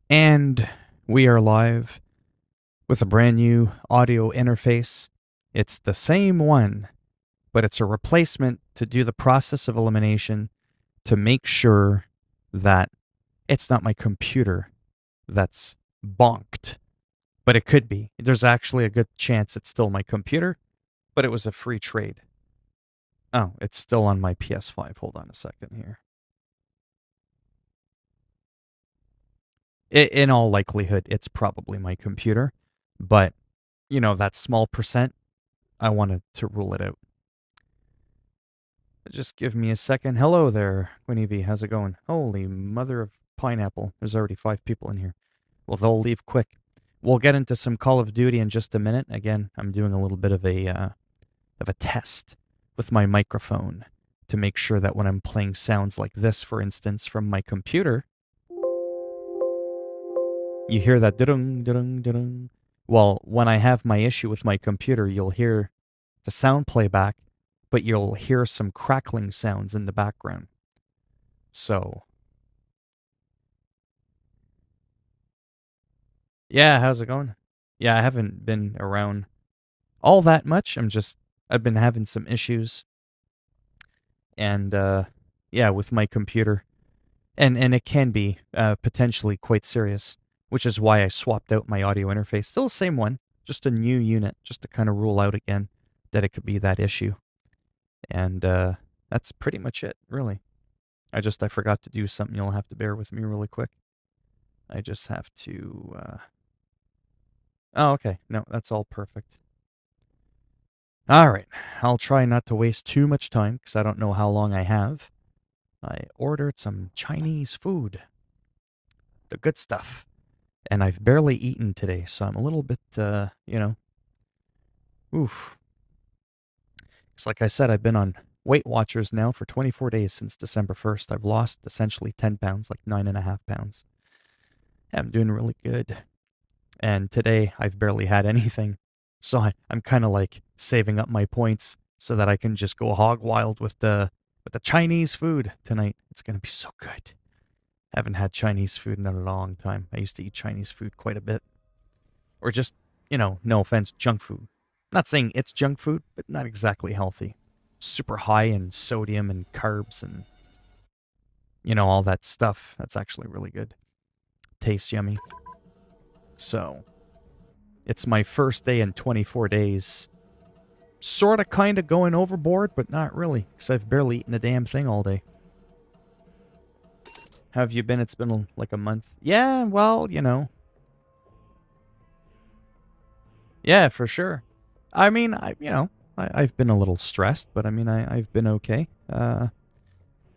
And we are live with a brand new audio interface. It's the same one, but it's a replacement to do the process of elimination to make sure that it's not my computer that's bonked. But it could be. There's actually a good chance it's still my computer, but it was a free trade. Oh, it's still on my PS5. Hold on a second here. In all likelihood, it's probably my computer, but that small percent, I wanted to rule it out. Just give me a second. Hello there, Winnie V. How's it going? Holy mother of pineapple. There's already 5 people in here. Well, they'll leave quick. We'll get into some Call of Duty in just a minute. Again, I'm doing a little bit of a test with my microphone to make sure that when I'm playing sounds like this, for instance, from my computer, you hear that da-dung, da-dung, da-dung. Well, when I have my issue with my computer, you'll hear the sound playback, but you'll hear some crackling sounds in the background. So, yeah, how's it going? Yeah, I haven't been around all that much. I've been having some issues. And, yeah, with my computer. And it can be potentially quite serious, which is why I swapped out my audio interface. Still the same one, just a new unit, just to kind of rule out again that it could be that issue. And that's pretty much it, really. I forgot to do something. You'll have to bear with me really quick. I just have to. Oh, okay. No, that's all perfect. All right. I'll try not to waste too much time because I don't know how long I have. I ordered some Chinese food, the good stuff, and I've barely eaten today, so I'm a little bit, oof. It's like I said, I've been on Weight Watchers now for 24 days since December 1st. I've lost essentially 10 pounds, like 9.5 pounds. I'm doing really good. And today I've barely had anything. So I'm kind of like saving up my points so that I can just go hog wild with the Chinese food tonight. It's going to be so good. I haven't had Chinese food in a long time. I used to eat Chinese food quite a bit. Or just, no offense, junk food. Not saying it's junk food, but not exactly healthy. Super high in sodium and carbs and, all that stuff. That's actually really good. Tastes yummy. So, it's my first day in 24 days. Sort of kind of going overboard, but not really, because I've barely eaten a damn thing all day. How have you been? It's been like a month. Yeah, well, Yeah, for sure. I mean, I've been a little stressed, but I mean, I've been okay. I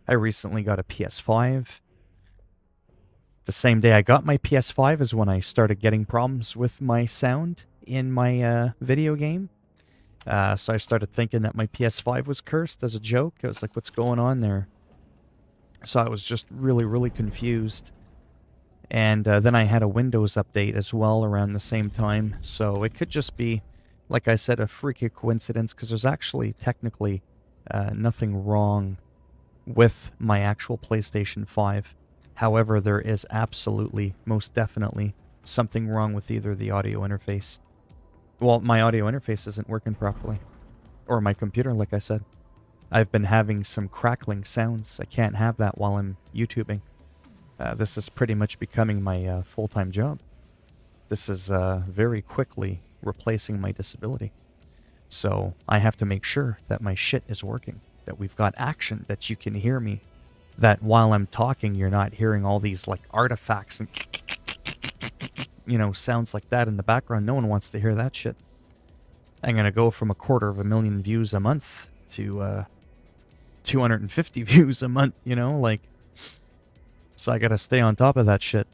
recently got a PS5. The same day I got my PS5 is when I started getting problems with my sound in my video game. So I started thinking that my PS5 was cursed as a joke. I was like, what's going on there? So I was just really, really confused. And then I had a Windows update as well around the same time. So it could just be, like I said, a freaky coincidence because there's actually technically nothing wrong with my actual PlayStation 5. However, there is absolutely, most definitely, something wrong with either the audio interface. Well, my audio interface isn't working properly. Or my computer, like I said. I've been having some crackling sounds. I can't have that while I'm YouTubing. This is pretty much becoming my full-time job. This is very quickly replacing my disability. So I have to make sure that my shit is working, that we've got action, that you can hear me, that while I'm talking, you're not hearing all these like artifacts and sounds like that in the background. No one wants to hear that shit. I'm going to go from 250,000 views a month to 250 views a month, so I got to stay on top of that shit.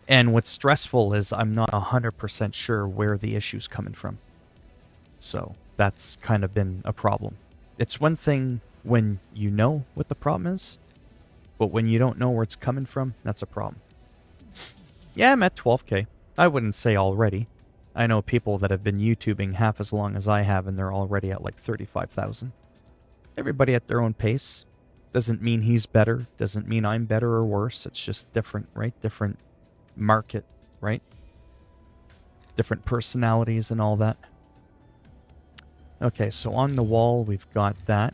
And what's stressful is I'm not 100% sure where the issue's coming from. So that's kind of been a problem. It's one thing when you know what the problem is, but when you don't know where it's coming from, that's a problem. Yeah, I'm at 12K. I wouldn't say already. I know people that have been YouTubing half as long as I have, and they're already at like 35,000. Everybody at their own pace. Doesn't mean he's better. Doesn't mean I'm better or worse. It's just different, right? Different market, right? Different personalities and all that. Okay, so on the wall, we've got that.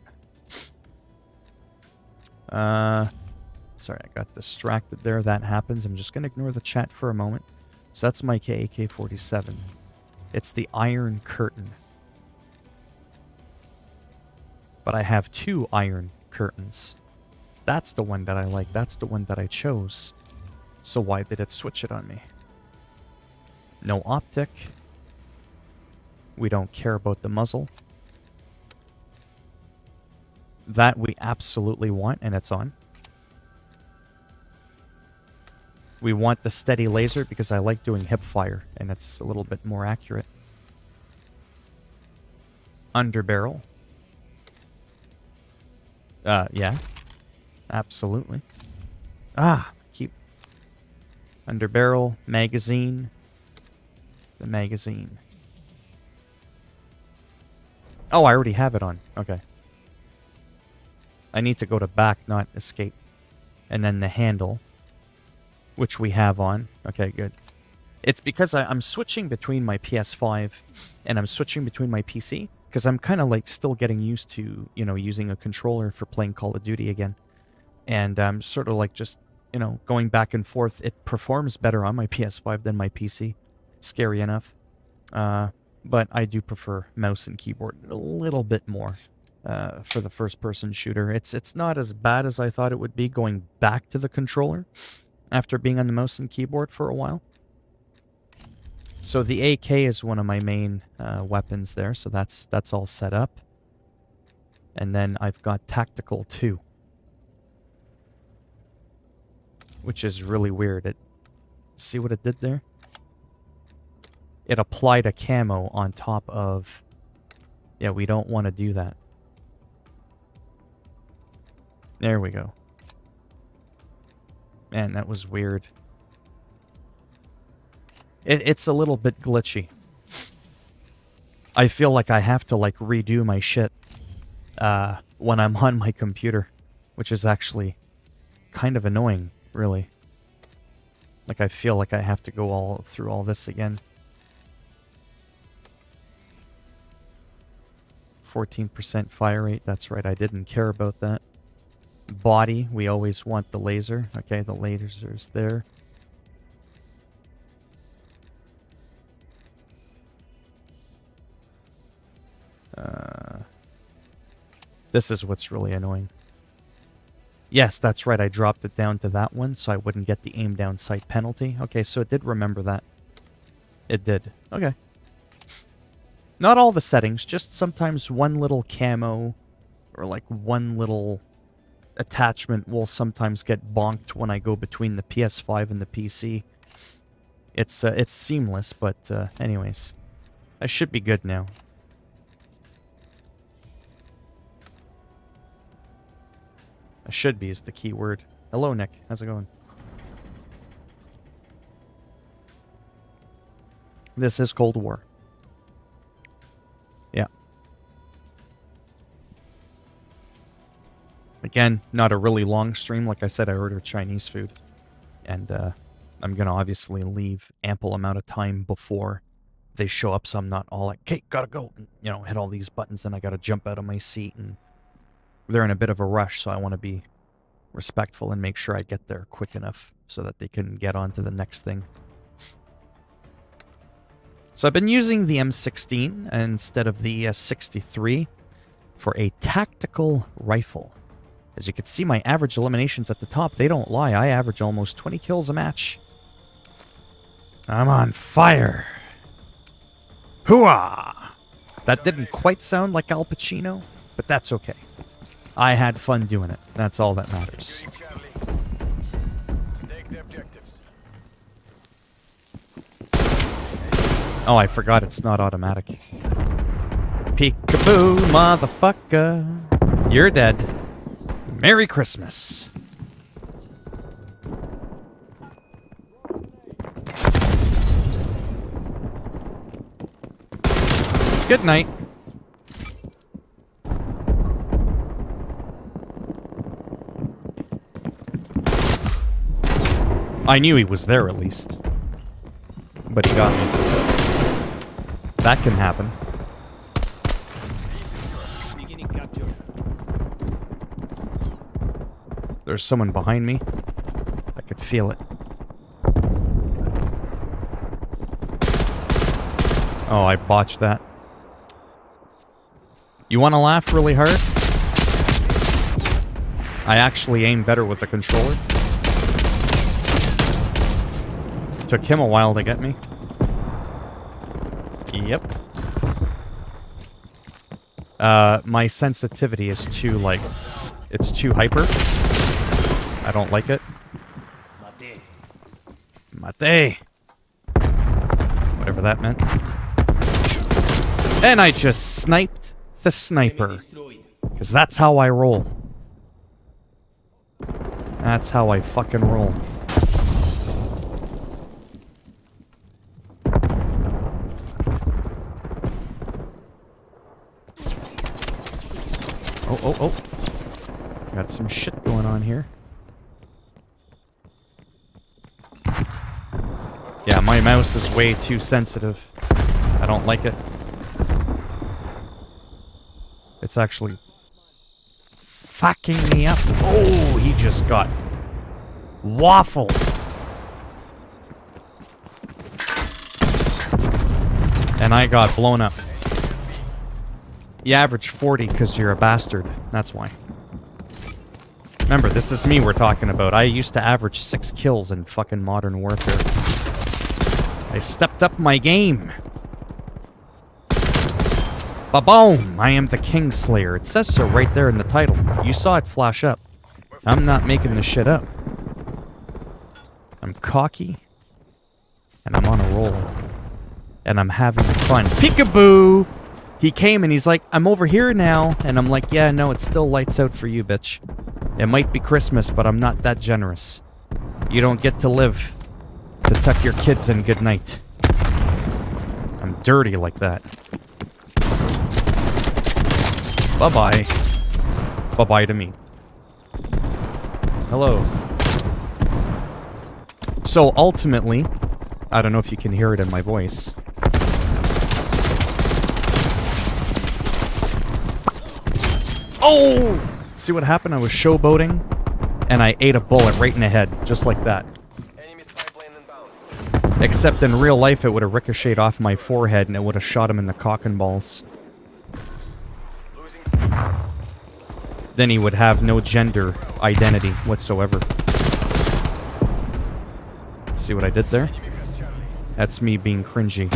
Sorry, I got distracted there. That happens. I'm just going to ignore the chat for a moment. So that's my AK-47. It's the Iron Curtain. But I have 2 Iron Curtains. That's the one that I like. That's the one that I chose. So why did it switch it on me? No optic. We don't care about the muzzle. That we absolutely want, and it's on. We want the steady laser because I like doing hip fire, and it's a little bit more accurate. Underbarrel. Yeah. Absolutely. Keep... Underbarrel, magazine. The magazine. Oh, I already have it on. Okay. I need to go to back, not escape. And then the handle, which we have on. Okay, good. It's because I'm switching between my PS5 and I'm switching between my PC. Because I'm kind of like still getting used to, you know, using a controller for playing Call of Duty again. And I'm sort of like just, you know, going back and forth. It performs better on my PS5 than my PC. Scary enough. But I do prefer mouse and keyboard a little bit more for the first-person shooter. It's not as bad as I thought it would be going back to the controller after being on the mouse and keyboard for a while. So the AK is one of my main weapons there, so that's all set up. And then I've got tactical too, which is really weird. See what it did there? It applied a camo on top of... Yeah, we don't want to do that. There we go. Man, that was weird. It's a little bit glitchy. I feel like I have to, like, redo my shit when I'm on my computer, which is actually kind of annoying, really. Like, I feel like I have to go all through all this again. 14% fire rate, that's right, I didn't care about that. Body, we always want the laser. Okay, the laser's there. This is what's really annoying. Yes, that's right, I dropped it down to that one so I wouldn't get the aim down sight penalty. Okay, so it did remember that. It did. Okay. Not all the settings, just sometimes one little camo or like one little attachment will sometimes get bonked when I go between the PS5 and the PC. It's seamless, but anyways, I should be good now. I should be is the key word. Hello, Nick. How's it going? This is Cold War. Yeah. Again, not a really long stream. Like I said, I ordered Chinese food. And I'm going to obviously leave ample amount of time before they show up, so I'm not all like, okay, gotta go. And, you know, hit all these buttons, and I gotta jump out of my seat. And they're in a bit of a rush, so I want to be respectful and make sure I get there quick enough so that they can get on to the next thing. So I've been using the M16 instead of the 63 for a tactical rifle. As you can see, my average eliminations at the top, they don't lie. I average almost 20 kills a match. I'm on fire. Hooah! That didn't quite sound like Al Pacino, but that's okay. I had fun doing it. That's all that matters. Oh, I forgot it's not automatic. Peekaboo, motherfucker. You're dead. Merry Christmas. Good night. I knew he was there at least. But he got me. That can happen. There's someone behind me. I could feel it. Oh, I botched that. You want to laugh really hard? I actually aim better with the controller. Took him a while to get me. Yep. My sensitivity is too, like... It's too hyper. I don't like it. Mate. Whatever that meant. And I just sniped the sniper. Because that's how I roll. That's how I fucking roll. Oh. Got some shit going on here. Yeah, my mouse is way too sensitive. I don't like it. It's actually fucking me up. Oh, he just got waffled. And I got blown up. You average 40 because you're a bastard. That's why. Remember, this is me we're talking about. I used to average 6 kills in fucking Modern Warfare. I stepped up my game. Ba-boom! I am the Kingslayer. It says so right there in the title. You saw it flash up. I'm not making this shit up. I'm cocky. And I'm on a roll. And I'm having fun. Peekaboo! He came and he's like, I'm over here now. And I'm like, yeah, no, it's still lights out for you, bitch. It might be Christmas, but I'm not that generous. You don't get to live to tuck your kids in goodnight. I'm dirty like that. Bye-bye. Bye-bye to me. Hello. So ultimately, I don't know if you can hear it in my voice. Oh! See what happened? I was showboating, and I ate a bullet right in the head, just like that. Except in real life, it would have ricocheted off my forehead, and it would have shot him in the cock and balls. Then he would have no gender identity whatsoever. See what I did there? That's me being cringy.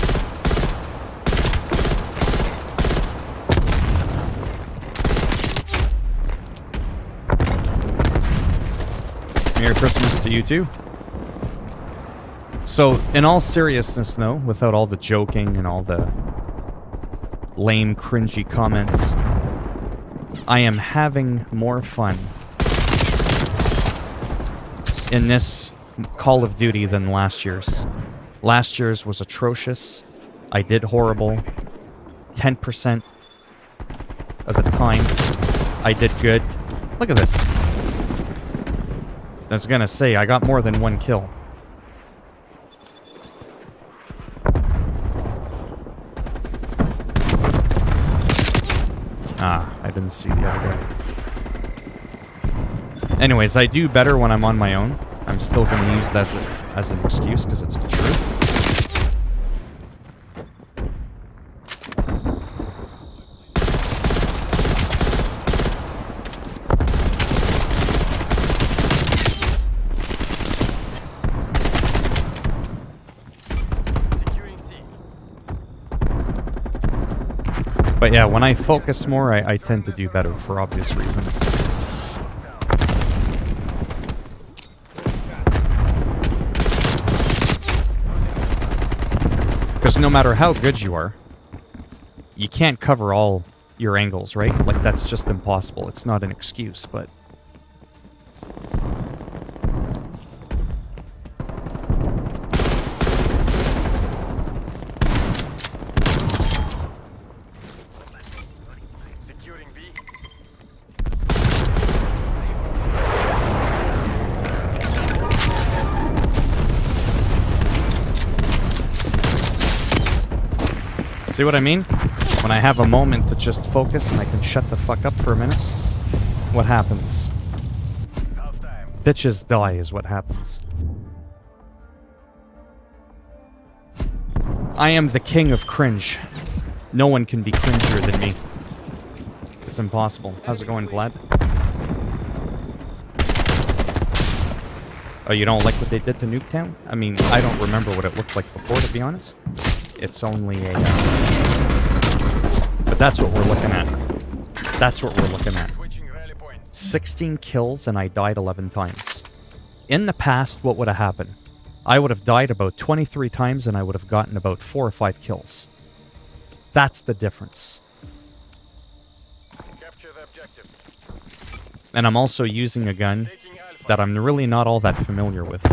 Merry Christmas to you too. So, in all seriousness though, without all the joking and all the lame, cringy comments, I am having more fun in this Call of Duty than last year's. Last year's was atrocious. I did horrible. 10% of the time, I did good. Look at this. I was gonna say, I got more than 1 kill. Ah, I didn't see the other guy. Anyways, I do better when I'm on my own. I'm still gonna use that as an excuse, because it's the truth. But yeah, when I focus more, I tend to do better for obvious reasons. Because no matter how good you are, you can't cover all your angles, right? Like, that's just impossible. It's not an excuse, but... See what I mean? When I have a moment to just focus and I can shut the fuck up for a minute, what happens? Bitches die is what happens. I am the king of cringe. No one can be cringier than me. It's impossible. How's it going, Vlad? Oh, you don't like what they did to Nuketown? I mean, I don't remember what it looked like before, to be honest. It's only a... But that's what we're looking at. That's what we're looking at. 16 kills and I died 11 times. In the past, what would have happened? I would have died about 23 times and I would have gotten about 4 or 5 kills. That's the difference. Capture the objective. And I'm also using a gun that I'm really not all that familiar with.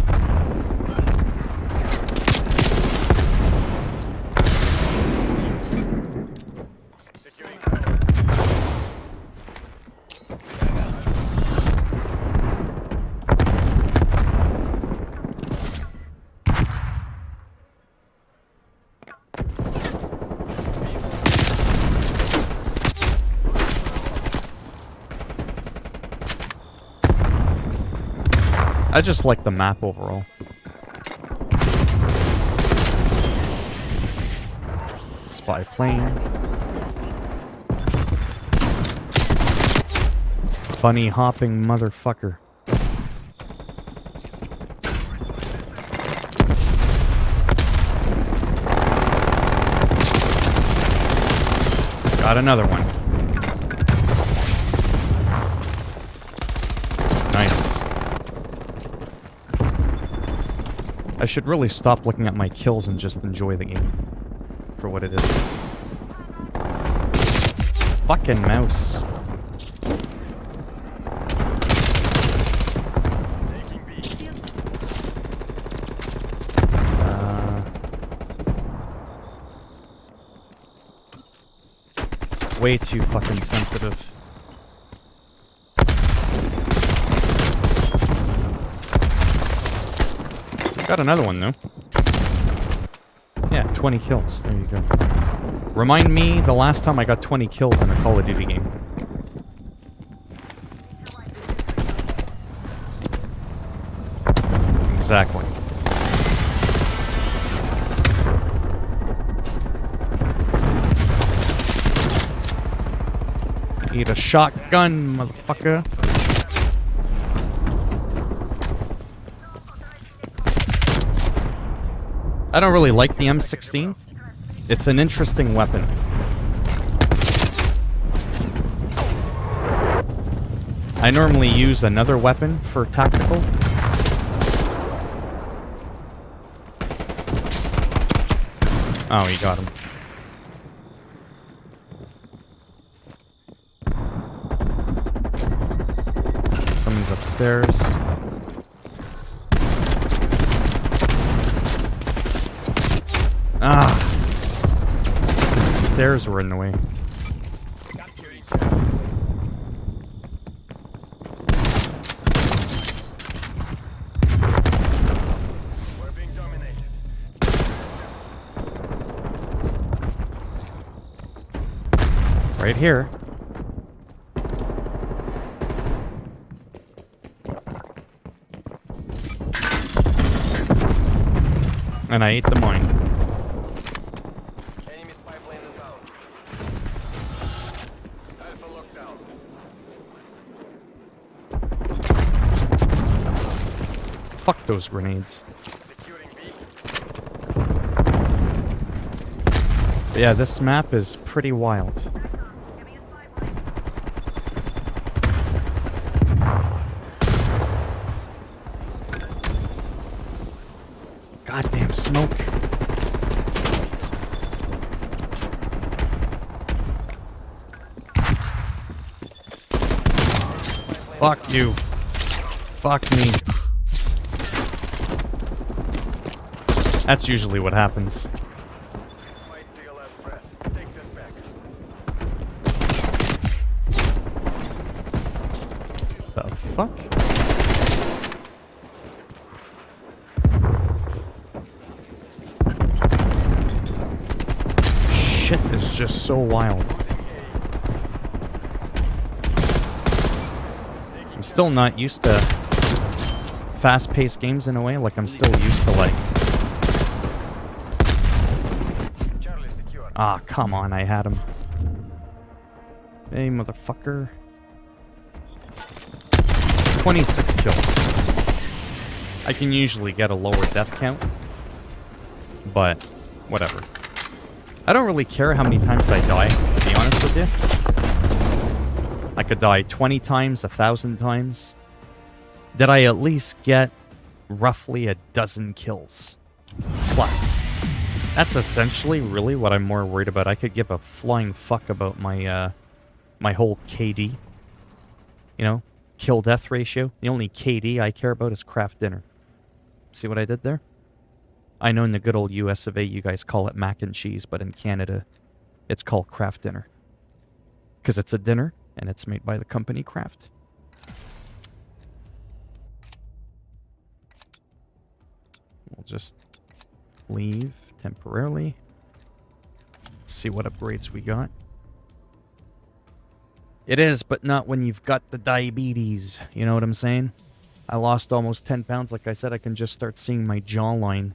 I just like the map overall. Spy plane. Bunny hopping motherfucker. Got another one. Nice. I should really stop looking at my kills and just enjoy the game for what it is. Fucking mouse. Way too fucking sensitive. Got another one, though. Yeah, 20 kills. There you go. Remind me the last time I got 20 kills in a Call of Duty game. Exactly. Need a shotgun, motherfucker. I don't really like the M16. It's an interesting weapon. I normally use another weapon for tactical. Oh, he got him. Someone's upstairs. Ah! The stairs were in the way. We're being dominated. Right here. And I ate the mine. Enemy spy plane inbound. Alpha lockdown. Fuck those grenades. Securing B. But yeah, this map is pretty wild. Goddamn smoke. Fuck you. Fuck me. That's usually what happens. Fight to your last breath. Take this back. The fuck? Shit. just so wild. I'm still not used to fast-paced games in a way. Like, I'm still used to, like... Ah, come on, I had him. Hey, motherfucker. 26 kills. I can usually get a lower death count, but whatever. I don't really care how many times I die, to be honest with you. I could die 20 times, 1,000 times. Did I at least get roughly a dozen kills? Plus. That's essentially really what I'm more worried about. I could give a flying fuck about my, my whole KD. You know? Kill-death ratio. The only KD I care about is craft dinner. See what I did there? I know in the good old US of A you guys call it mac and cheese, but in Canada it's called craft dinner. Because it's a dinner, and it's made by the company Kraft. We'll just leave temporarily. See what upgrades we got. It is, but not when you've got the diabetes. You know what I'm saying? I lost almost 10 pounds. Like I said, I can just start seeing my jawline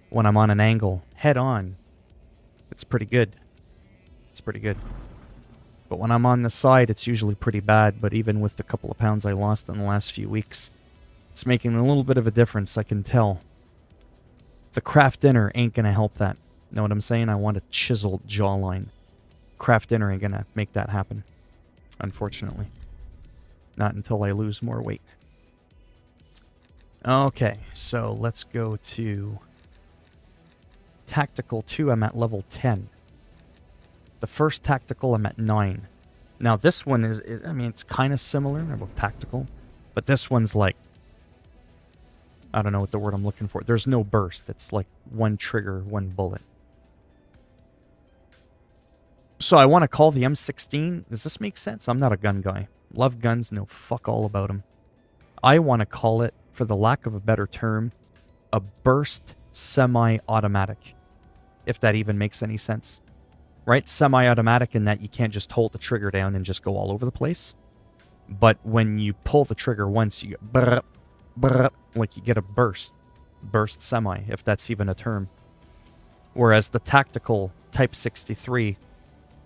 when I'm on an angle, head on. It's pretty good. It's pretty good. But when I'm on the side, it's usually pretty bad. But even with the couple of pounds I lost in the last few weeks, it's making a little bit of a difference, I can tell. The craft dinner ain't gonna help that. Know what I'm saying? I want a chiseled jawline. Craft dinner ain't gonna make that happen. Unfortunately. Not until I lose more weight. Okay, so let's go to Tactical 2. I'm at level 10. The first Tactical, I'm at 9. Now this one is, I mean, it's kind of similar. They're both tactical. But this one's like, I don't know what the word I'm looking for. There's no burst. It's like one trigger, one bullet. So I want to call the M16. Does this make sense? I'm not a gun guy. Love guns, know fuck all about them. I want to call it, for the lack of a better term, a burst semi-automatic. If that even makes any sense. Right? Semi-automatic in that you can't just hold the trigger down and just go all over the place. But when you pull the trigger once, you get brrr, brrr, like you get a burst. Burst semi, if that's even a term. Whereas the tactical Type 63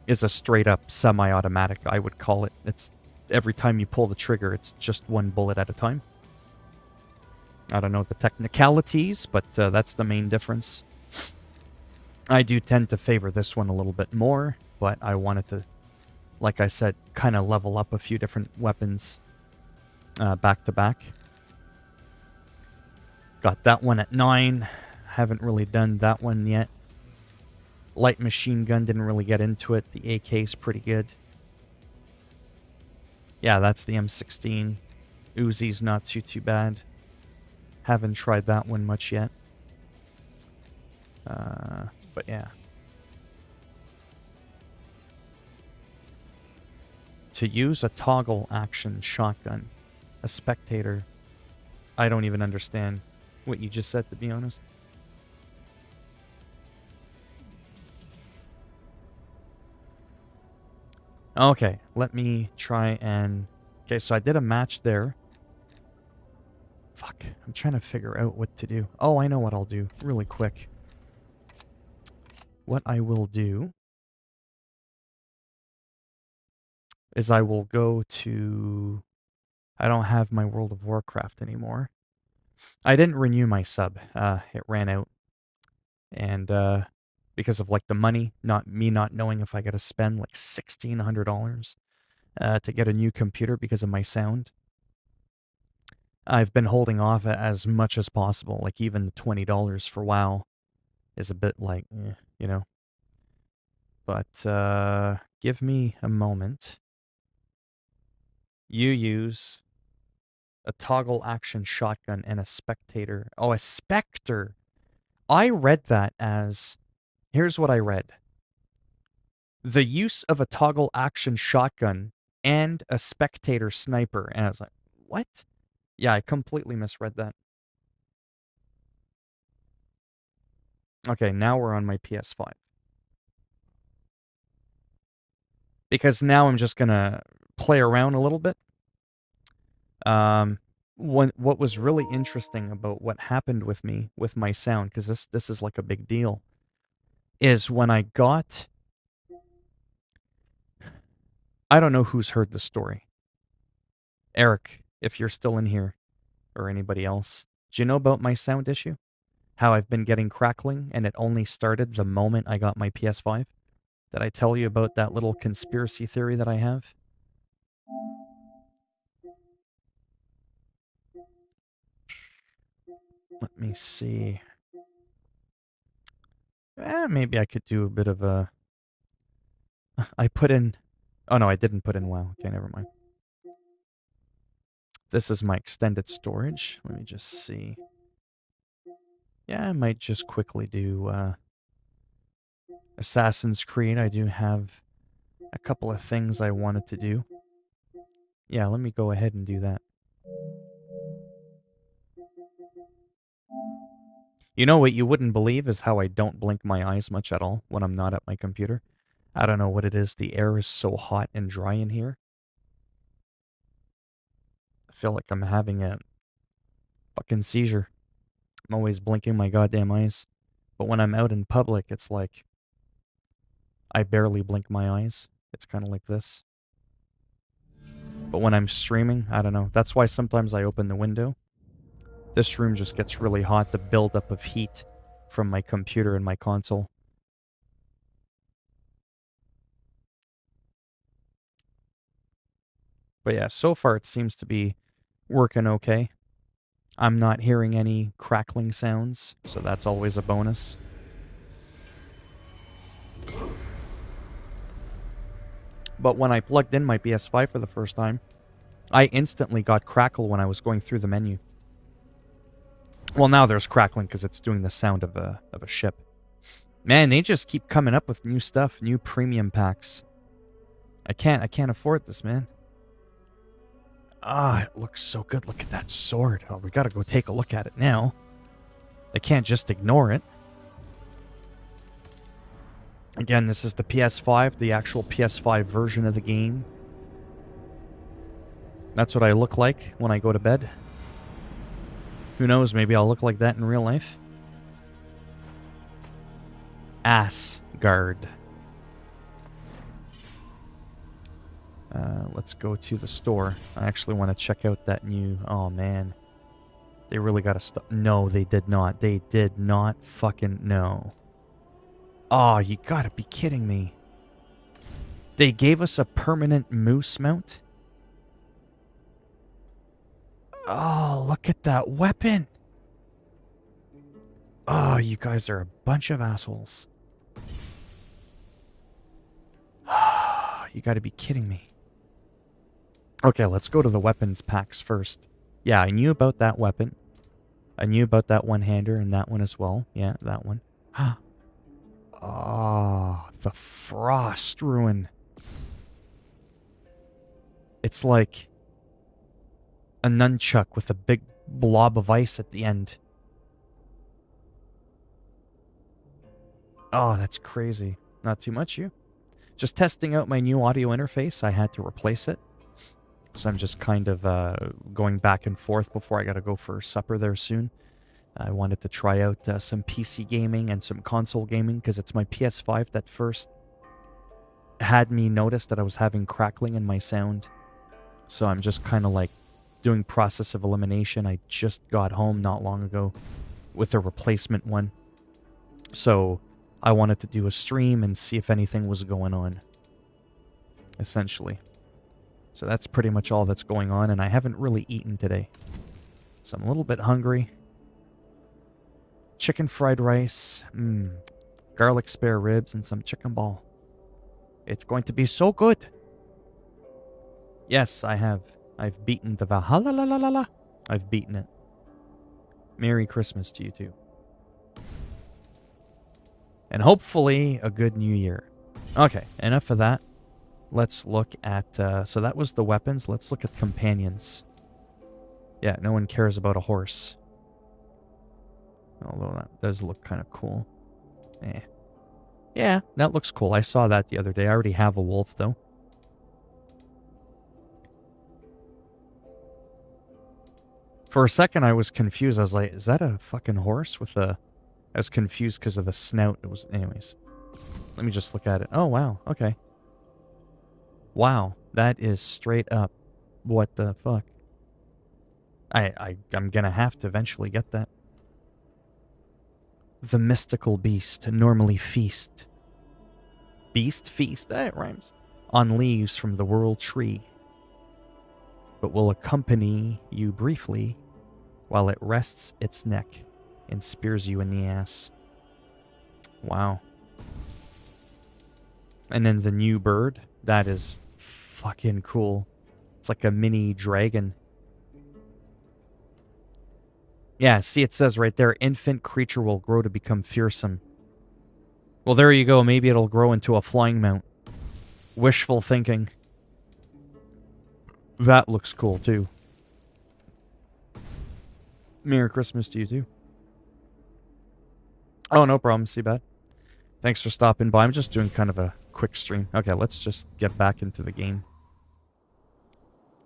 is a straight up semi-automatic, I would call it. It's every time you pull the trigger, it's just one bullet at a time. I don't know the technicalities, but that's the main difference. I do tend to favor this one a little bit more, but I wanted to, like I said, kind of level up a few different weapons back to back. Got that one at 9. Haven't really done that one yet. Light machine gun, didn't really get into it. The AK's pretty good. Yeah, that's the M16. Uzi's not too bad. Haven't tried that one much yet. But yeah. To use a toggle action shotgun, a spectator, I don't even understand what you just said, to be honest. Okay, let me try and... Okay, so I did a match there. Fuck, I'm trying to figure out what to do. Oh, I know what I'll do, really quick. What I will do is I will go to... I don't have my World of Warcraft anymore. I didn't renew my sub. It ran out. And because of like the money, not knowing if I got to spend like $1,600 to get a new computer because of my sound. I've been holding off as much as possible. Like even $20 for WoW is a bit like, you know. But give me a moment. You use a toggle action shotgun and a spectator. Oh, a specter. I read that as, here's what I read. The use of a toggle action shotgun and a spectator sniper. And I was like, what? Yeah, I completely misread that. Okay, now we're on my PS5. because now I'm just gonna play around a little bit. What was really interesting about what happened with me with my sound, because this is like a big deal, is when I got. I don't know who's heard the story. Eric, if you're still in here, or anybody else, do you know about my sound issue? How I've been getting crackling, and it only started the moment I got my PS5? Did I tell you about that little conspiracy theory that I have? Let me see. Maybe I could do a bit of a. I put in. Oh no, I didn't put in WoW. Okay, never mind. This is my extended storage. Let me just see. Yeah, I might just quickly do Assassin's Creed. I do have a couple of things I wanted to do. Yeah, let me go ahead and do that. You know what you wouldn't believe is how I don't blink my eyes much at all when I'm not at my computer. I don't know what it is. The air is so hot and dry in here. I feel like I'm having a fucking seizure. I'm always blinking my goddamn eyes. But when I'm out in public, it's like I barely blink my eyes. It's kind of like this. But when I'm streaming, I don't know. That's why sometimes I open the window. This room just gets really hot, the buildup of heat from my computer and my console. But yeah, so far it seems to be working okay. I'm not hearing any crackling sounds, so that's always a bonus. But when I plugged in my PS5 for the first time, I instantly got crackle when I was going through the menu. Well, now there's crackling because it's doing the sound of a ship. Man, they just keep coming up with new stuff, new premium packs. I can't afford this, man. Ah, it looks so good. Look at that sword. Oh, we gotta go take a look at it now. I can't just ignore it. Again, this is the PS5, the actual PS5 version of the game. That's what I look like when I go to bed. Who knows, maybe I'll look like that in real life. Asgard. Let's go to the store. I actually want to check out that new... Oh, man. They really got to stop. No, they did not. They did not fucking... No. Oh, you gotta be kidding me. They gave us a permanent moose mount? Oh, look at that weapon. Oh, you guys are a bunch of assholes. You gotta be kidding me. Okay, let's go to the weapons packs first. Yeah, I knew about that weapon. I knew about that one-hander and that one as well. Yeah, that one. Oh, the frost ruin. It's like a nunchuck with a big blob of ice at the end. Oh, that's crazy. Not too much, you? Just testing out my new audio interface. I had to replace it. So I'm just kind of going back and forth before I gotta go for supper there soon. I wanted to try out some PC gaming and some console gaming because it's my PS5 that first had me notice that I was having crackling in my sound. So I'm just kind of like doing process of elimination. I just got home not long ago with a replacement one. So I wanted to do a stream and see if anything was going on, essentially. So that's pretty much all that's going on, and I haven't really eaten today. So I'm a little bit hungry. Chicken fried rice, garlic spare ribs, and some chicken ball. It's going to be so good. Yes, I have. I've beaten the Valhalla. La, la, la, la. I've beaten it. Merry Christmas to you too. And hopefully a good new year. Okay, enough of that. Let's look at... so that was the weapons. Let's look at companions. Yeah, no one cares about a horse. Although that does look kind of cool. Yeah, that looks cool. I saw that the other day. I already have a wolf, though. For a second, I was confused. I was like, is that a fucking horse with a... I was confused because of the snout. It was... Anyways. Let me just look at it. Oh, wow. Okay. Wow. That is straight up. What the fuck? I'm gonna have to eventually get that. The mystical beast normally feast. Beast? Feast? It rhymes. On leaves from the world tree. But will accompany you briefly while it rests its neck and spears you in the ass. Wow. And then the new bird. That is fucking cool. It's like a mini dragon. Yeah, see, it says right there, infant creature will grow to become fearsome. Well, there you go. Maybe it'll grow into a flying mount. Wishful thinking. That looks cool, too. Merry Christmas to you, too. Oh, no problem. See bad. Thanks for stopping by. I'm just doing kind of a quick stream. Okay, let's just get back into the game.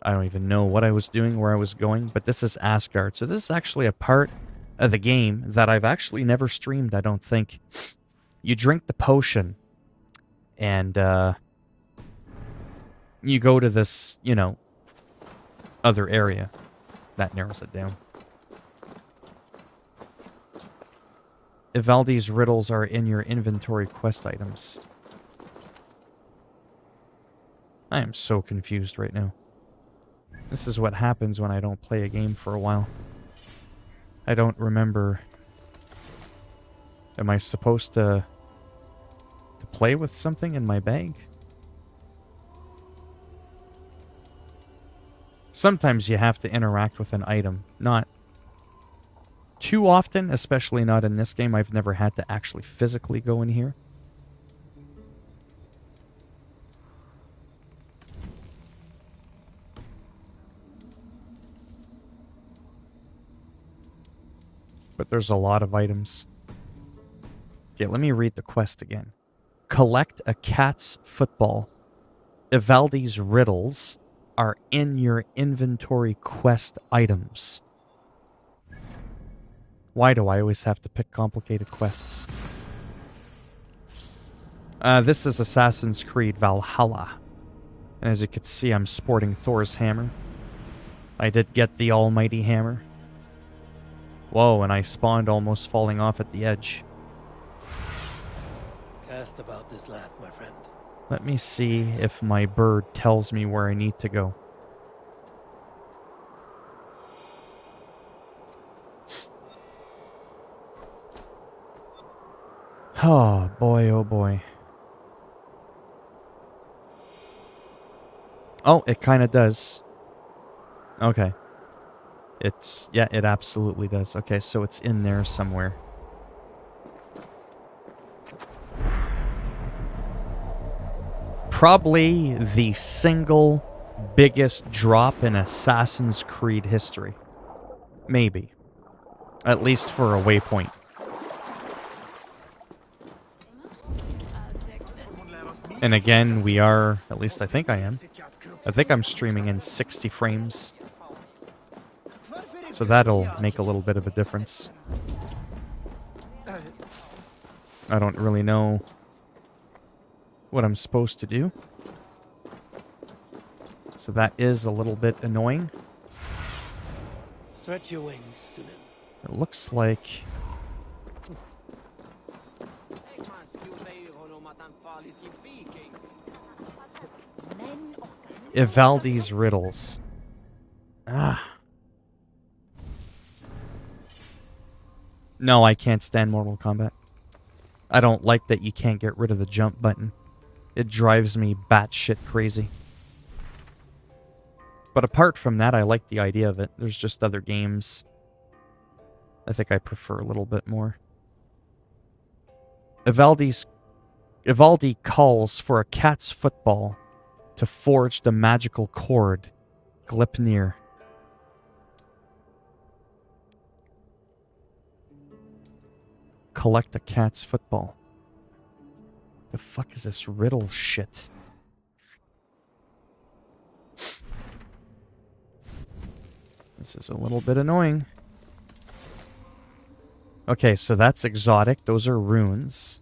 I don't even know what I was doing, where I was going, but this is Asgard. So this is actually a part of the game that I've actually never streamed, I don't think. You drink the potion, and you go to this, you know, other area. That narrows it down. Ivaldi's riddles are in your inventory quest items. I am so confused right now. This is what happens when I don't play a game for a while. I don't remember... Am I supposed to play with something in my bag? Sometimes you have to interact with an item. Not too often, especially not in this game. I've never had to actually physically go in here. But there's a lot of items. Okay, let me read the quest again. Collect a cat's football. Ivaldi's riddles are in your inventory quest items. Why do I always have to pick complicated quests? This is Assassin's Creed Valhalla. And as you can see, I'm sporting Thor's hammer. I did get the almighty hammer. Whoa, and I spawned almost falling off at the edge. Cast about this land, my friend. Let me see if my bird tells me where I need to go. Oh, boy, oh boy. Oh, it kind of does. Okay. Yeah, it absolutely does. Okay, so it's in there somewhere. Probably the single biggest drop in Assassin's Creed history. Maybe. At least for a waypoint. And again, we are, at least I think I am. I think I'm streaming in 60 frames. So that'll make a little bit of a difference. I don't really know what I'm supposed to do. So that is a little bit annoying. Stretch your wings, Sunan. It looks like... Ivaldi's riddles. Ah. No, I can't stand Mortal Kombat. I don't like that you can't get rid of the jump button. It drives me batshit crazy. But apart from that, I like the idea of it. There's just other games I think I prefer a little bit more. Ivaldi calls for a cat's football to forge the magical cord, Gleipnir. Collect a cat's football. The fuck is this riddle shit? This is a little bit annoying. Okay, so that's exotic. Those are runes.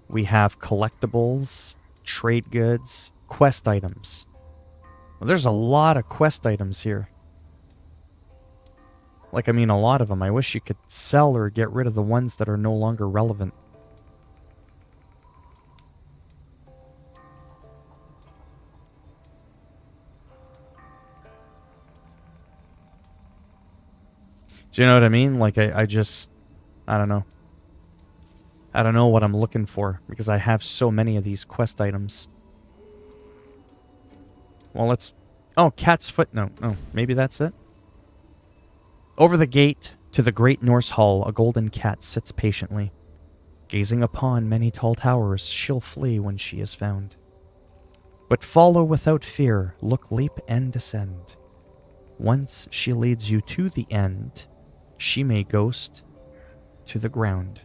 We have collectibles, trade goods, quest items. Well, there's a lot of quest items here. Like, I mean, a lot of them. I wish you could sell or get rid of the ones that are no longer relevant. Do you know what I mean? Like, I just... I don't know. I don't know what I'm looking for, because I have so many of these quest items. Well, let's... Oh, cat's footnote. Oh, maybe that's it? Over the gate to the great Norse hall, a golden cat sits patiently. Gazing upon many tall towers, she'll flee when she is found. But follow without fear, look, leap, and descend. Once she leads you to the end, she may ghost to the ground.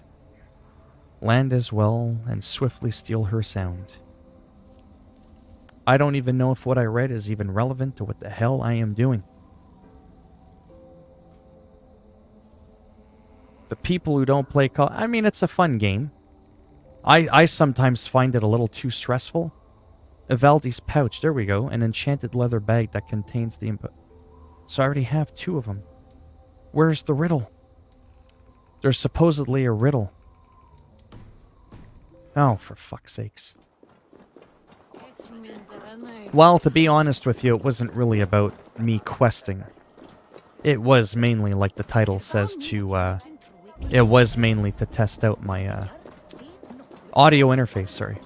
Land as well, and swiftly steal her sound. I don't even know if what I read is even relevant to what the hell I am doing. The people who don't play CoD... I mean, it's a fun game. I sometimes find it a little too stressful. Ivaldi's pouch, there we go. An enchanted leather bag that contains the input. So I already have 2 of them. Where's the riddle? There's supposedly a riddle. Oh, for fuck's sakes. Well, to be honest with you, it wasn't really about me questing. It was mainly, like the title says, to, it was mainly to test out my, audio interface, sorry.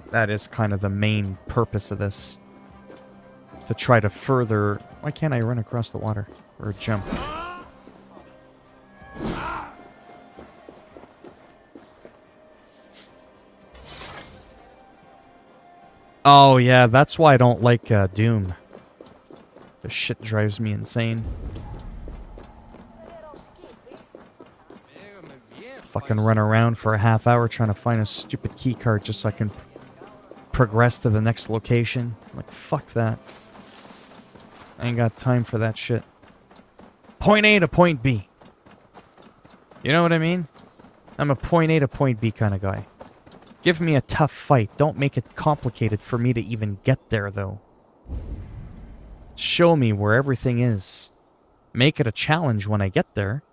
That is kind of the main purpose of this. To try to further... Why can't I run across the water? Or jump? Oh, yeah, that's why I don't like Doom. This shit drives me insane. Fucking run around for a half hour trying to find a stupid key card just so I can progress to the next location. Like, fuck that. I ain't got time for that shit. Point A to point B. You know what I mean? I'm a point A to point B kind of guy. Give me a tough fight. Don't make it complicated for me to even get there, though. Show me where everything is. Make it a challenge when I get there.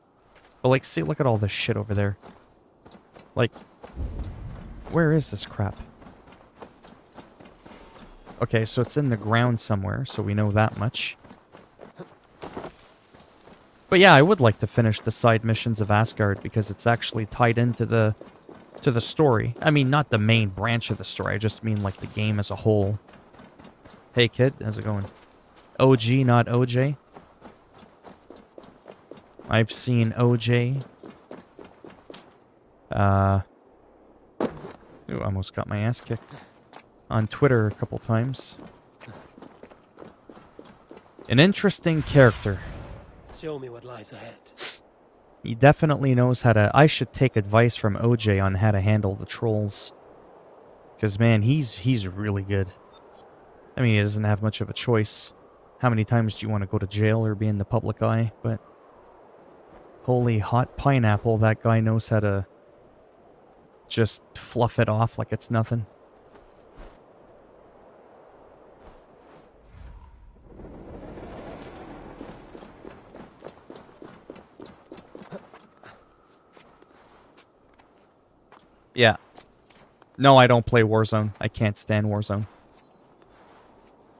But, like, see, look at all this shit over there. Like, where is this crap? Okay, so it's in the ground somewhere, so we know that much. But yeah, I would like to finish the side missions of Asgard because it's actually tied into the story. I mean, not the main branch of the story. I just mean like the game as a whole. Hey kid, how's it going? OG, not OJ. I've seen OJ. Ooh, almost got my ass kicked. On Twitter a couple times. An interesting character. Show me what lies ahead. He definitely knows how to... I should take advice from OJ on how to handle the trolls. Because, man, he's really good. I mean, he doesn't have much of a choice. How many times do you want to go to jail or be in the public eye? But... holy hot pineapple, that guy knows how to... just fluff it off like it's nothing. Yeah. No, I don't play Warzone. I can't stand Warzone.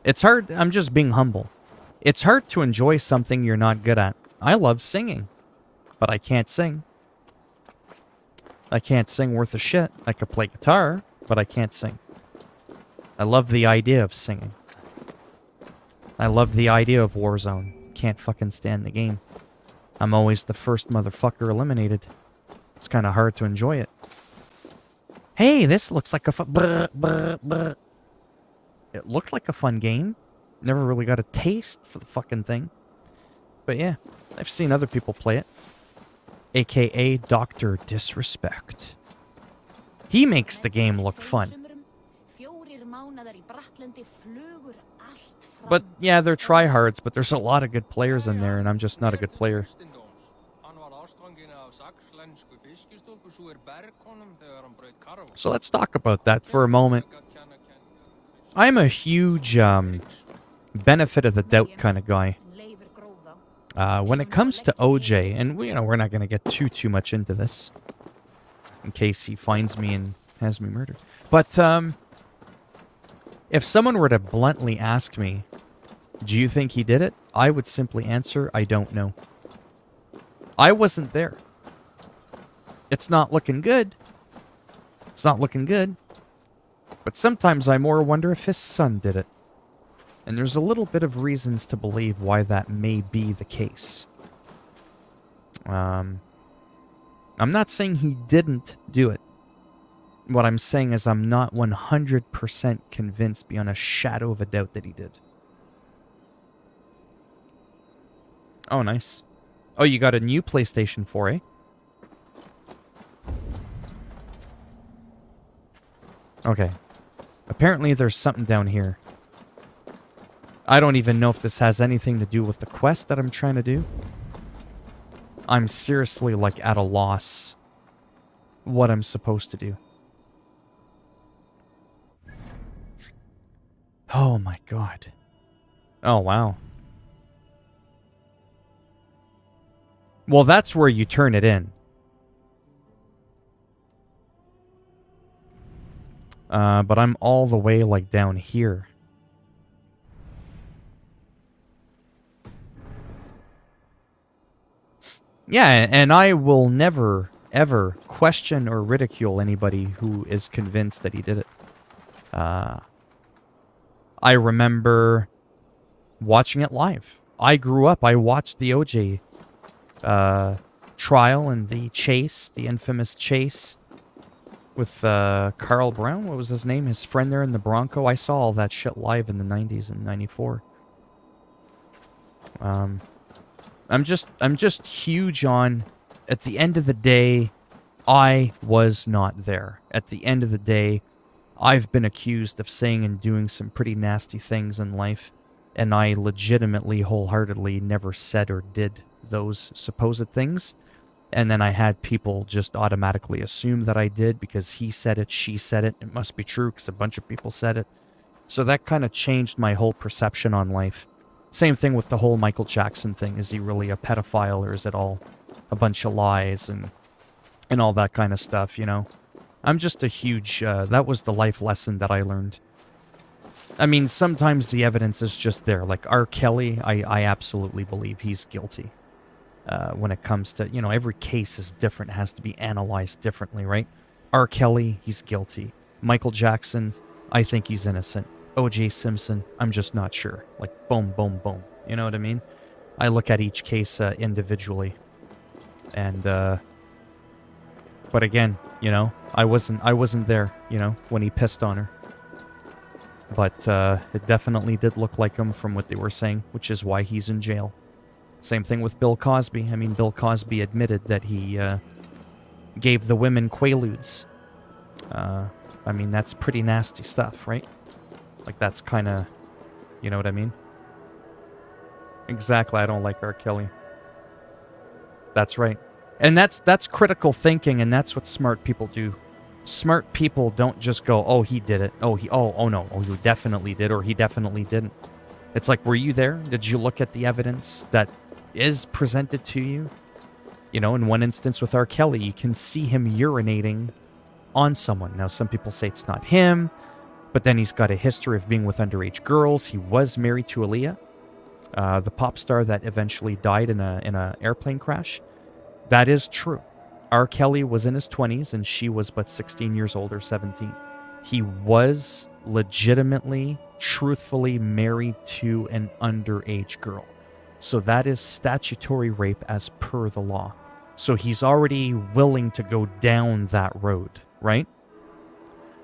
It's hard. I'm just being humble. It's hard to enjoy something you're not good at. I love singing, but I can't sing. I can't sing worth a shit. I could play guitar, but I can't sing. I love the idea of singing. I love the idea of Warzone. Can't fucking stand the game. I'm always the first motherfucker eliminated. It's kind of hard to enjoy it. Hey, this looks like a fun... It looked like a fun game. Never really got a taste for the fucking thing. But yeah, I've seen other people play it. AKA Dr. Disrespect. He makes the game look fun. But yeah, they're tryhards, but there's a lot of good players in there, and I'm just not a good player. So let's talk about that for a moment. I'm a huge benefit of the doubt kind of guy. When it comes to OJ, and we're not going to get too much into this, in case he finds me and has me murdered. But if someone were to bluntly ask me, do you think he did it? I would simply answer, I don't know. I wasn't there. It's not looking good. It's not looking good. But sometimes I more wonder if his son did it. And there's a little bit of reasons to believe why that may be the case. I'm not saying he didn't do it. What I'm saying is I'm not 100% convinced beyond a shadow of a doubt that he did. Oh, nice. Oh, you got a new PlayStation 4, eh? Okay. Apparently there's something down here. I don't even know if this has anything to do with the quest that I'm trying to do. I'm seriously, like, at a loss what I'm supposed to do. Oh my god. Oh, wow. Well, that's where you turn it in. But I'm all the way, like, down here. Yeah, and I will never, ever question or ridicule anybody who is convinced that he did it. I remember watching it live. I grew up, I watched the OJ trial and the chase, the infamous chase with Carl Brown. What was his name? His friend there in the Bronco. I saw all that shit live in the 90s and 94. I'm just huge on, at the end of the day, I was not there. At the end of the day, I've been accused of saying and doing some pretty nasty things in life, and I legitimately, wholeheartedly never said or did those supposed things. And then I had people just automatically assume that I did because he said it, she said it, it must be true because a bunch of people said it. So that kind of changed my whole perception on life. Same thing with the whole Michael Jackson thing. Is he really a pedophile, or is it all a bunch of lies and all that kind of stuff, you know? I'm just a huge... that was the life lesson that I learned. I mean, sometimes the evidence is just there. Like R. Kelly, I absolutely believe he's guilty. When it comes to, you know, every case is different. It has to be analyzed differently, right? R. Kelly, he's guilty. Michael Jackson, I think he's innocent. O.J. Simpson, I'm just not sure. Like, boom, boom, boom. You know what I mean? I look at each case individually. And, but again, you know, I wasn't there, you know, when he pissed on her. But it definitely did look like him from what they were saying, which is why he's in jail. Same thing with Bill Cosby. I mean, Bill Cosby admitted that he gave the women Quaaludes. I mean, that's pretty nasty stuff, right? Like, that's kind of, you know what I mean? Exactly, I don't like R. Kelly. That's right. And that's critical thinking, and that's what smart people do. Smart people don't just go, oh, he did it. Oh, no. Oh, he definitely did, or he definitely didn't. It's like, were you there? Did you look at the evidence that is presented to you? You know, in one instance with R. Kelly, you can see him urinating on someone. Now, some people say it's not him, but then he's got a history of being with underage girls. He was married to Aaliyah, the pop star that eventually died in a airplane crash. That is true. R. Kelly was in his 20s, and she was but 16 years old or 17. He was legitimately, truthfully married to an underage girl. So that is statutory rape as per the law. So he's already willing to go down that road, right?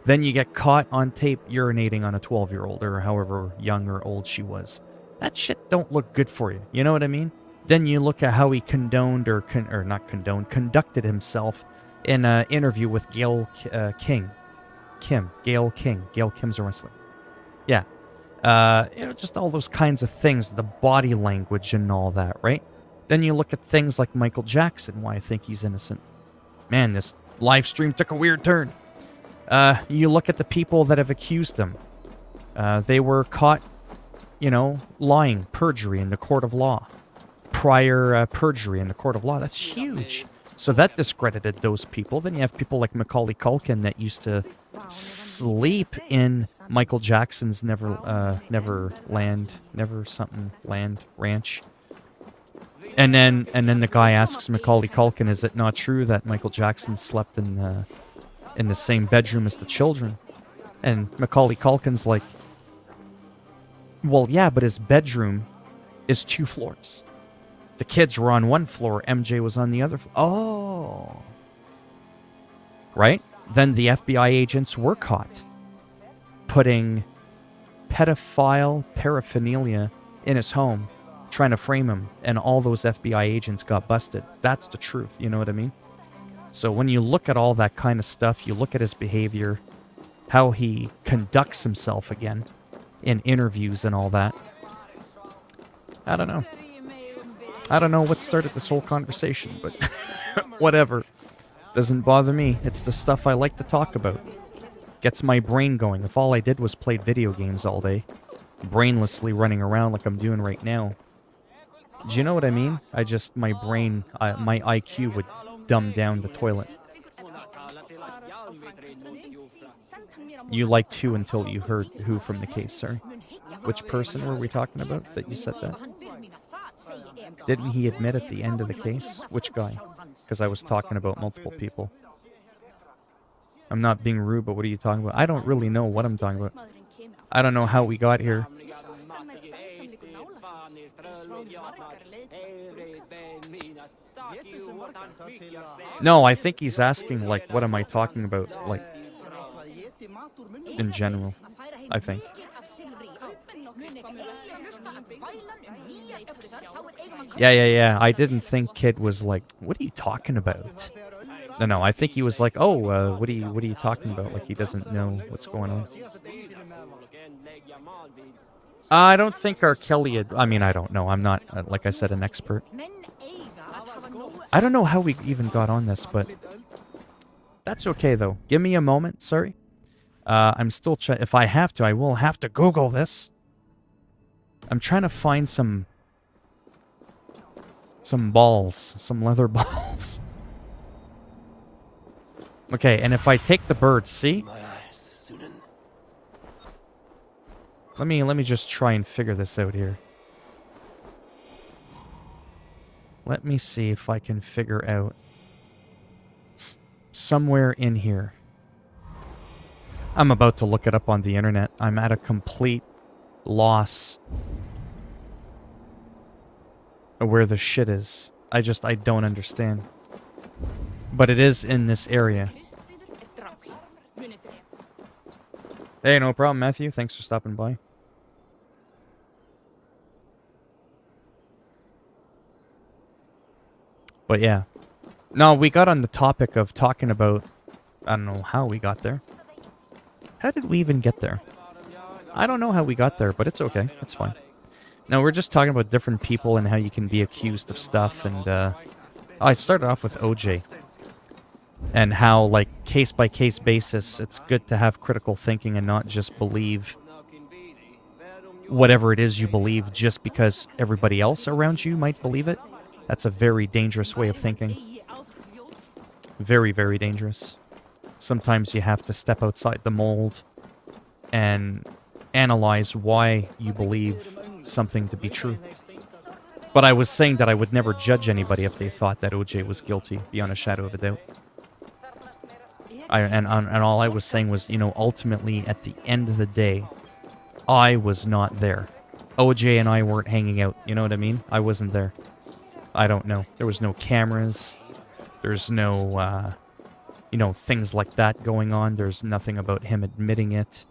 Then you get caught on tape urinating on a 12-year-old or however young or old she was. That shit don't look good for you. You know what I mean? Then you look at how he conducted himself in an interview with Gail Kim's a wrestler. Yeah, Just all those kinds of things, the body language and all that, right? Then you look at things like Michael Jackson, why I think he's innocent. Man, this live stream took a weird turn. You look at the people that have accused him. They were caught, lying, perjury in the court of law. Prior perjury in the court of law. That's huge. So that discredited those people. Then you have people like Macaulay Culkin that used to sleep in Michael Jackson's Neverland ranch. And then the guy asks Macaulay Culkin, "Is it not true that Michael Jackson slept in the same bedroom as the children?" And Macaulay Culkin's like, "Well, yeah, but his bedroom is 2 floors. The kids were on 1 floor, MJ was on the other floor." Oh. Right? Then the FBI agents were caught putting pedophile paraphernalia in his home, trying to frame him, and all those FBI agents got busted. That's the truth, you know what I mean? So when you look at all that kind of stuff, you look at his behavior, how he conducts himself again in interviews and all that. I don't know. I don't know what started this whole conversation, but whatever. Doesn't bother me. It's the stuff I like to talk about. Gets my brain going. If all I did was play video games all day, brainlessly running around like I'm doing right now, do you know what I mean? My brain, my IQ would dumb down the toilet. You liked who until you heard who from the case, sorry. Which person were we talking about that you said that? Didn't he admit at the end of the case? Which guy? Because I was talking about multiple people. I'm not being rude, but what are you talking about? I don't really know what I'm talking about. I don't know how we got here. No, I think he's asking, like, what am I talking about? Like, in general, I think. Yeah. I didn't think Kid was like, what are you talking about? No, I think he was like, oh, what are you talking about? Like he doesn't know what's going on. I don't think R. Kelly had, I mean, I don't know. I'm not, like I said, an expert. I don't know how we even got on this, but that's okay, though. Give me a moment, sorry. I'm still if I have to, I will have to Google this. I'm trying to find some balls, some leather balls. Okay, and if I take the bird, see? Let me just try and figure this out here. Let me see if I can figure out somewhere in here. I'm about to look it up on the internet. I'm at a complete loss of where the shit is. I don't understand. But it is in this area. Hey, no problem, Matthew. Thanks for stopping by. But yeah. No, we got on the topic of talking about... I don't know how we got there. How did we even get there? I don't know how we got there, but it's okay. It's fine. No, we're just talking about different people and how you can be accused of stuff. And I started off with OJ. And how, like, case-by-case basis, it's good to have critical thinking and not just believe whatever it is you believe just because everybody else around you might believe it. That's a very dangerous way of thinking. Very, very dangerous. Sometimes you have to step outside the mold and analyze why you believe something to be true. But I was saying that I would never judge anybody if they thought that OJ was guilty, beyond a shadow of a doubt. And all I was saying was, ultimately, at the end of the day, I was not there. OJ and I weren't hanging out, you know what I mean? I wasn't there. I don't know. There was no cameras. There's no, things like that going on. There's nothing about him admitting it.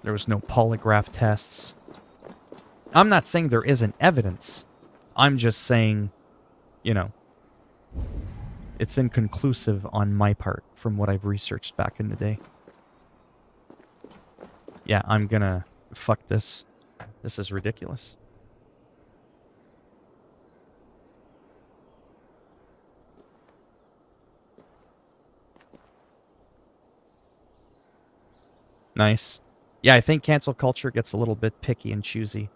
There was no polygraph tests. I'm not saying there isn't evidence. I'm just saying, it's inconclusive on my part from what I've researched back in the day. Yeah, I'm gonna fuck this. This is ridiculous. Nice. Yeah, I think cancel culture gets a little bit picky and choosy.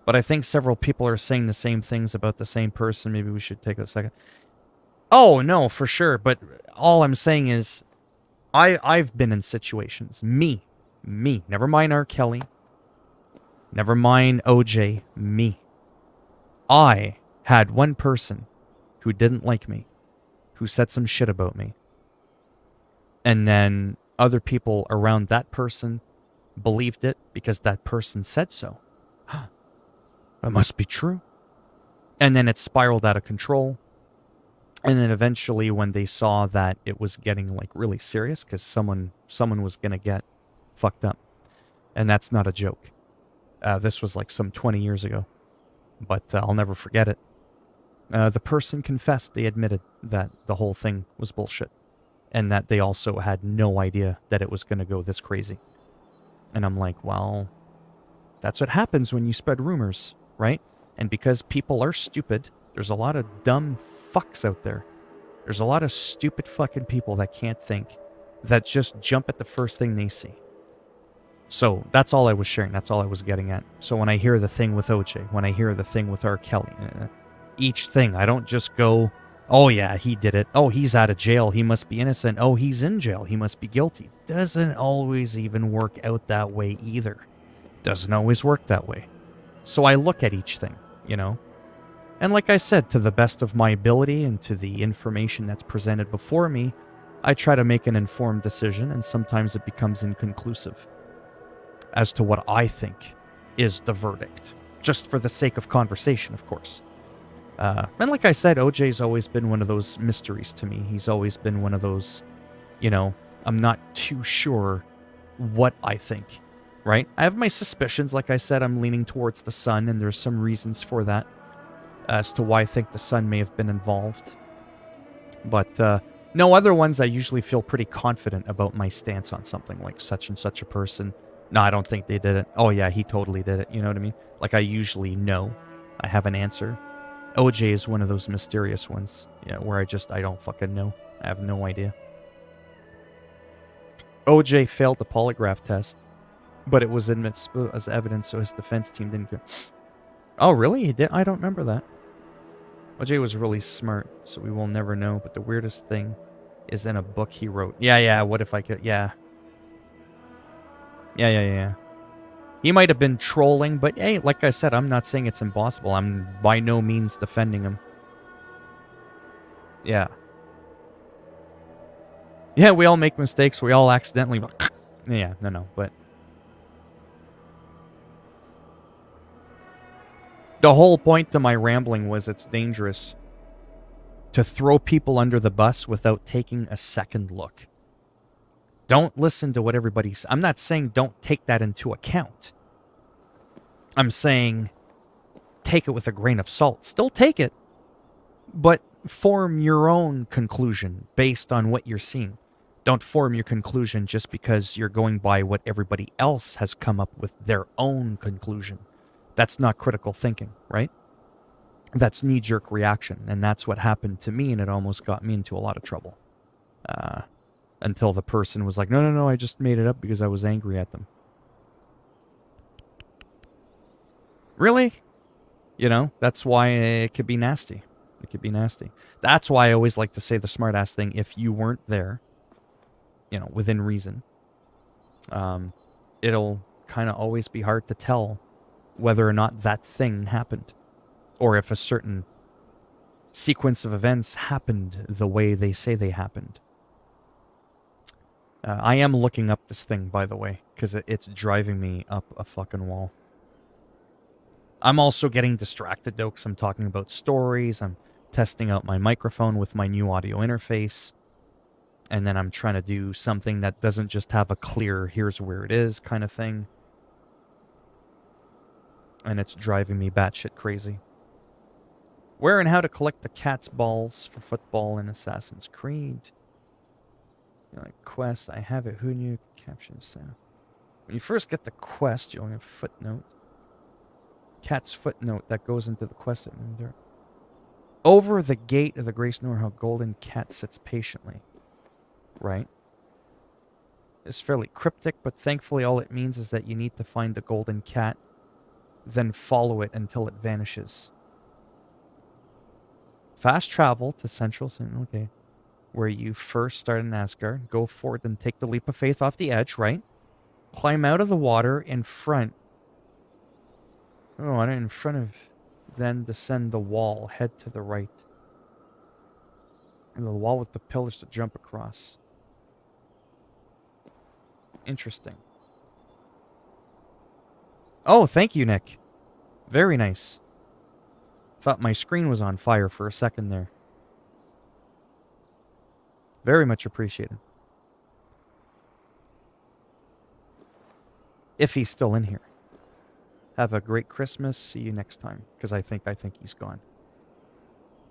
But I think several people are saying the same things about the same person. Maybe we should take a second. Oh, no, for sure. But all I'm saying is I've been in situations. Me. Never mind R. Kelly. Never mind OJ. Me. I had one person who didn't like me, who said some shit about me. And then other people around that person believed it because that person said so. It must be true. And then it spiraled out of control. And then eventually when they saw that it was getting like really serious because someone was going to get fucked up. And that's not a joke. This was like some 20 years ago. But I'll never forget it. The person confessed, they admitted that the whole thing was bullshit. And that they also had no idea that it was going to go this crazy. And I'm like, well, that's what happens when you spread rumors, right? And because people are stupid, there's a lot of dumb fucks out there. There's a lot of stupid fucking people that can't think, that just jump at the first thing they see. So that's all I was sharing. That's all I was getting at. So when I hear the thing with OJ, when I hear the thing with R. Kelly, each thing, I don't just go, oh yeah, he did it. Oh, he's out of jail. He must be innocent. Oh, he's in jail. He must be guilty. Doesn't always even work out that way either. Doesn't always work that way. So I look at each thing, you know? And like I said, to the best of my ability and to the information that's presented before me, I try to make an informed decision, and sometimes it becomes inconclusive as to what I think is the verdict. Just for the sake of conversation, of course. And like I said, OJ's always been one of those mysteries to me. He's always been one of those, you know, I'm not too sure what I think, right? I have my suspicions. Like I said, I'm leaning towards the Sun, and there's some reasons for that as to why I think the Sun may have been involved. But no other ones. I usually feel pretty confident about my stance on something like such and such a person. No, I don't think they did it. Oh yeah, he totally did it. You know what I mean? Like I usually know. I have an answer. OJ is one of those mysterious ones, yeah, where I don't fucking know. I have no idea. OJ failed the polygraph test, but it was admissible as evidence, so his defense team didn't go. Oh, really? He did? I don't remember that. OJ was really smart, so we will never know, but the weirdest thing is in a book he wrote. Yeah, what if I could... Yeah. He might have been trolling, but hey, like I said, I'm not saying it's impossible. I'm by no means defending him. Yeah. Yeah, we all make mistakes. We all accidentally... Yeah, no, but... The whole point to my rambling was it's dangerous to throw people under the bus without taking a second look. Don't listen to what everybody's... I'm not saying don't take that into account. I'm saying take it with a grain of salt. Still take it, but form your own conclusion based on what you're seeing. Don't form your conclusion just because you're going by what everybody else has come up with their own conclusion. That's not critical thinking, right? That's knee-jerk reaction, and that's what happened to me, and it almost got me into a lot of trouble. Until the person was like, no, I just made it up because I was angry at them. Really? You know, that's why it could be nasty. It could be nasty. That's why I always like to say the smart-ass thing. If you weren't there, you know, within reason, it'll kind of always be hard to tell whether or not that thing happened. Or if a certain sequence of events happened the way they say they happened. I am looking up this thing, by the way, because it's driving me up a fucking wall. I'm also getting distracted, though, because I'm talking about stories. I'm testing out my microphone with my new audio interface. And then I'm trying to do something that doesn't just have a clear, here's where it is kind of thing. And it's driving me batshit crazy. Where and how to collect the cat's balls for football in Assassin's Creed. Like quest, I have it. Who knew caption sound? When you first get the quest, you'll have a footnote. Cat's footnote that goes into the quest. Over the gate of the Grace Norhel, golden cat sits patiently. Right? It's fairly cryptic, but thankfully all it means is that you need to find the golden cat, then follow it until it vanishes. Fast travel to Central, okay, where you first start in Asgard. Go forward and take the leap of faith off the edge, right? Climb out of the water in front. Oh, and in front of... Then descend the wall. Head to the right. And the wall with the pillars to jump across. Interesting. Oh, thank you, Nick. Very nice. Thought my screen was on fire for a second there. Very much appreciated. If he's still in here. Have a great Christmas. See you next time. Because I think he's gone.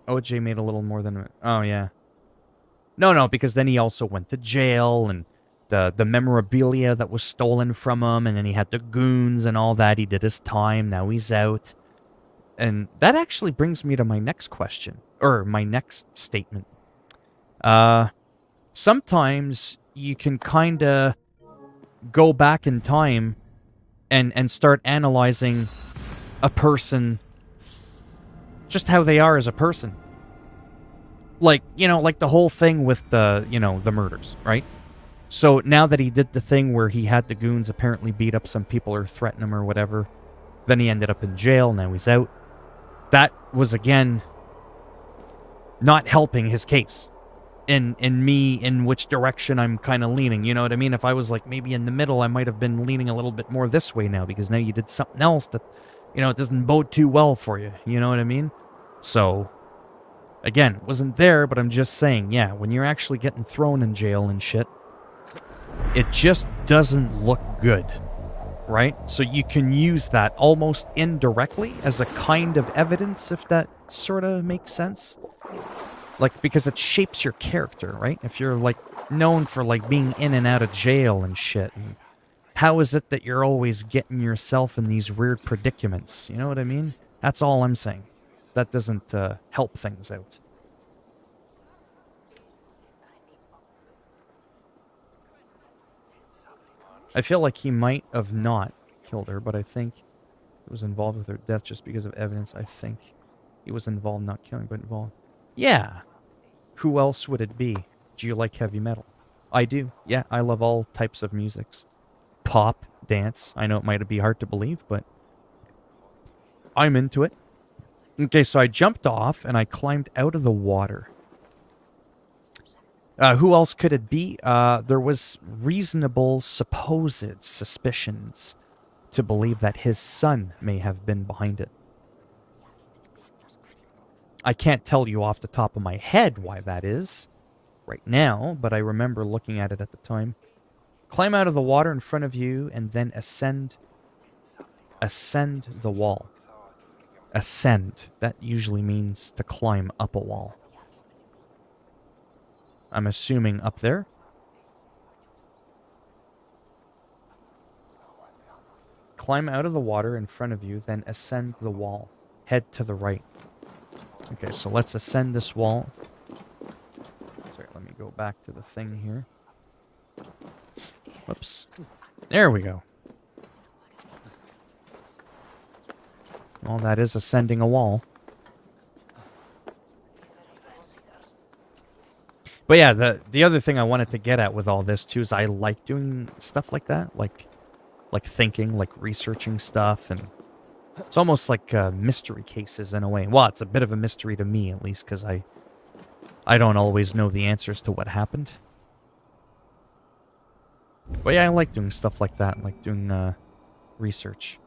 OJ made a little more than... Oh, yeah. No, because then he also went to jail, and the memorabilia that was stolen from him, and then he had the goons and all that. He did his time. Now he's out. And that actually brings me to my next question. Or my next statement. Sometimes you can kind of go back in time and start analyzing a person, just how they are as a person. Like, like the whole thing with the murders, right? So now that he did the thing where he had the goons apparently beat up some people or threaten him or whatever, then he ended up in jail, now he's out. That was, again, not helping his case. In which direction I'm kind of leaning, you know what I mean? If I was like maybe in the middle, I might have been leaning a little bit more this way now, because now you did something else that, it doesn't bode too well for you, you know what I mean? So, again, wasn't there, but I'm just saying, yeah, when you're actually getting thrown in jail and shit, it just doesn't look good, right? So you can use that almost indirectly as a kind of evidence, if that sort of makes sense. Like, because it shapes your character, right? If you're, like, known for, like, being in and out of jail and shit, and how is it that you're always getting yourself in these weird predicaments? You know what I mean? That's all I'm saying. That doesn't help things out. I feel like he might have not killed her, but I think he was involved with her death just because of evidence. I think he was involved, not killing, but involved. Yeah. Who else would it be? Do you like heavy metal? I do. Yeah, I love all types of musics. Pop, dance. I know it might be hard to believe, but I'm into it. Okay, so I jumped off and I climbed out of the water. Who else could it be? There was reasonable supposed suspicions to believe that his son may have been behind it. I can't tell you off the top of my head why that is right now, but I remember looking at it at the time. Climb out of the water in front of you and then ascend the wall. Ascend. That usually means to climb up a wall. I'm assuming up there. Climb out of the water in front of you, then ascend the wall. Head to the right. Okay, so let's ascend this wall. Sorry, let me go back to the thing here. Whoops. There we go. Well, that is ascending a wall. But yeah, the other thing I wanted to get at with all this, too, is I like doing stuff like that. Like thinking, like researching stuff, and it's almost like mystery cases in a way. Well, it's a bit of a mystery to me, at least, because I don't always know the answers to what happened. But yeah, I like doing stuff like that, like doing research.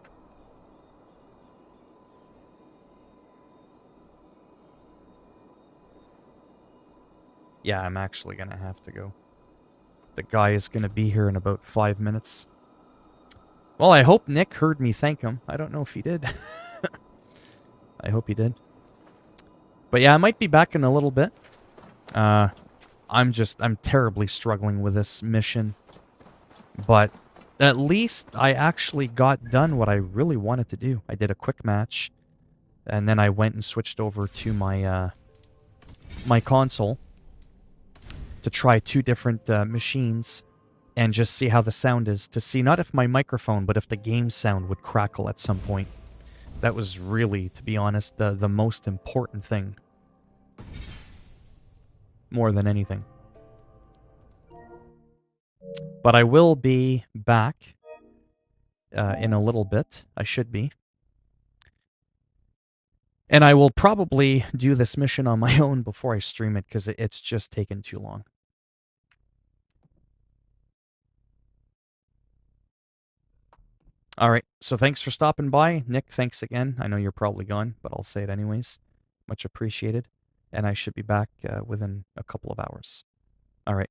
Yeah, I'm actually going to have to go. The guy is going to be here in about 5 minutes. Well, I hope Nick heard me thank him. I don't know if he did. I hope he did. But yeah, I might be back in a little bit. I'm terribly struggling with this mission. But at least I actually got done what I really wanted to do. I did a quick match, and then I went and switched over to my my console to try 2 different machines and just see how the sound is, to see not if my microphone, but if the game sound would crackle at some point. That was really, to be honest, the most important thing. More than anything. But I will be back in a little bit. I should be. And I will probably do this mission on my own before I stream it, because it's just taken too long. All right, so thanks for stopping by. Nick, thanks again. I know you're probably gone, but I'll say it anyways. Much appreciated. And I should be back within a couple of hours. All right.